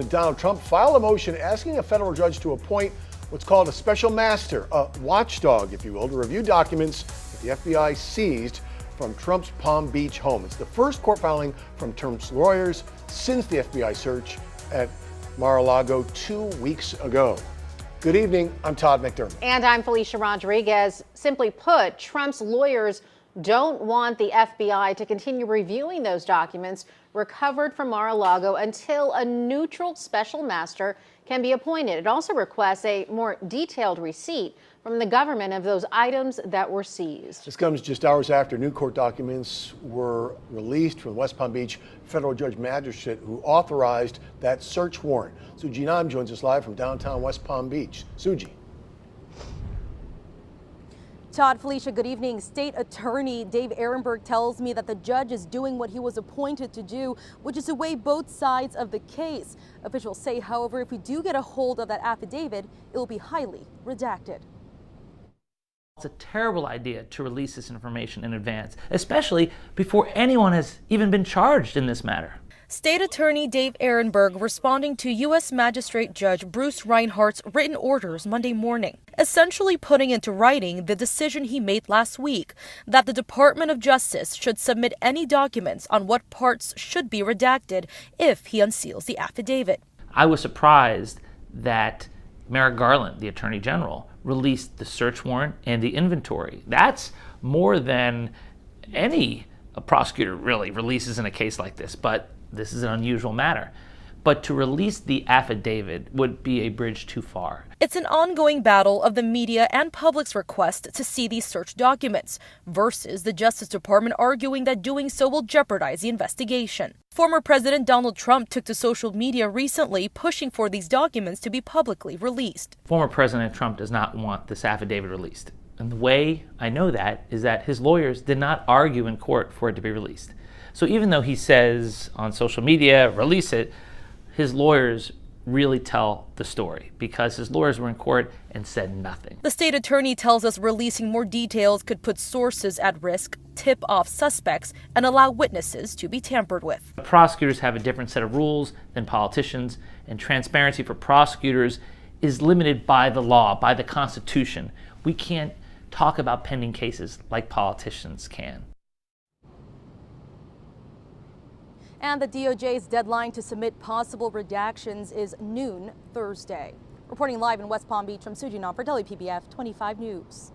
Donald Trump filed a motion asking a federal judge to appoint what's called a special master, a watchdog, if you will, to review documents that the FBI seized from Trump's Palm Beach home. It's the first court filing from Trump's lawyers since the FBI search at Mar-a-Lago 2 weeks ago. Good evening, I'm Todd McDermott. And I'm Felicia Rodriguez. Simply put, Trump's lawyers don't want the FBI to continue reviewing those documents recovered from Mar-a-Lago until a neutral special master can be appointed. It also requests a more detailed receipt from the government of those items that were seized. This comes just hours after new court documents were released from West Palm Beach federal judge magistrate who authorized that search warrant. Suji Nam joins us live from downtown West Palm Beach. Suji. Todd, Felicia, good evening. State Attorney Dave Ehrenberg tells me that the judge is doing what he was appointed to do, which is to weigh both sides of the case. Officials say, however, if we do get a hold of that affidavit, it will be highly redacted. It's a terrible idea to release this information in advance, especially before anyone has even been charged in this matter. State Attorney Dave Ehrenberg responding to U.S. Magistrate Judge Bruce Reinhart's written orders Monday morning, essentially putting into writing the decision he made last week that the Department of Justice should submit any documents on what parts should be redacted if he unseals the affidavit. I was surprised that Merrick Garland, the Attorney General, released the search warrant and the inventory. That's more than any prosecutor really releases in a case like this, but this is an unusual matter. But to release the affidavit would be a bridge too far. It's an ongoing battle of the media and public's request to see these search documents versus the Justice Department arguing that doing so will jeopardize the investigation. Former President Donald Trump took to social media recently pushing for these documents to be publicly released. Former President Trump does not want this affidavit released. And the way I know that is that his lawyers did not argue in court for it to be released. So even though he says on social media, release it, his lawyers really tell the story because his lawyers were in court and said nothing. The state attorney tells us releasing more details could put sources at risk, tip off suspects, and allow witnesses to be tampered with. Prosecutors have a different set of rules than politicians, and transparency for prosecutors is limited by the law, by the Constitution. We can't talk about pending cases like politicians can. And the DOJ's deadline to submit possible redactions is noon Thursday. Reporting live in West Palm Beach, I'm Suji Nam for WPBF 25 News.